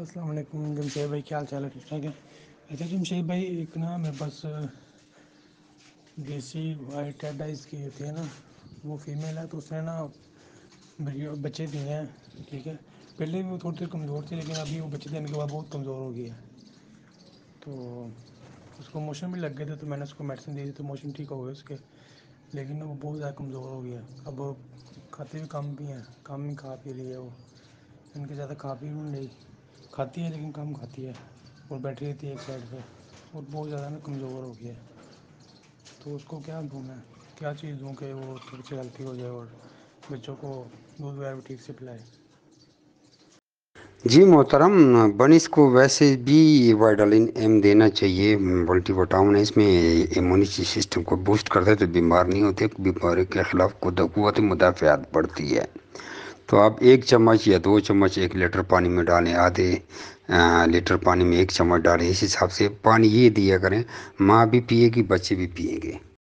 السلام علیکم جمشید بھائی، کیا حال چال ہے؟ ٹھیک ٹھاک ہے؟ اچھا جمشید بھائی، ایک نا میرے پاس دیسی وائٹ ٹیڈائز کی ہوتی ہے نا، وہ فیمیل ہے، تو اس نے نا بچے دیے ہیں. ٹھیک ہے، پہلے بھی وہ تھوڑی دیر کمزور تھی، لیکن ابھی وہ بچے دینے کے بعد بہت کمزور ہو گئی ہے. تو اس کو موشن بھی لگ گئے تھے، تو میں نے اس کو میڈیسن دی تھی، تو موشن ٹھیک ہو گئے اس کے. لیکن وہ بہت زیادہ کمزور ہو گیا. اب کھاتے بھی کم بھی ہیں، کم ہی کھا پی رہی ہے. وہ ان کے زیادہ کھا پی بھی نہیں رہی، کھاتی ہے لیکن کم کھاتی ہے، اور بیٹھی رہتی ہے ایک سائڈ پہ، اور بہت زیادہ نا کمزور ہو گیا ہے. تو اس کو کیا دوں میں، کیا چیز دوں کہ وہ تھوڑی سی ہیلتھی ہو جائے اور بچوں کو دودھ وغیرہ بھی ٹھیک سے پلائے؟ جی محترم، بنس کو ویسے بھی وائٹالن ایم دینا چاہیے. ملٹی وٹامن ہے، اس میں امیونٹی سسٹم کو بوسٹ کرتا ہے، تو بیمار نہیں ہوتے، بیماری کے خلاف قوت مدافعت بڑھتی ہے. تو آپ 1 چمچ یا 2 چمچ 1 لیٹر پانی میں ڈالیں، آدھے لیٹر پانی میں 1 چمچ ڈالیں. اس حساب سے پانی یہ دیا کریں، ماں بھی پیے گی، بچے بھی پئیں گے.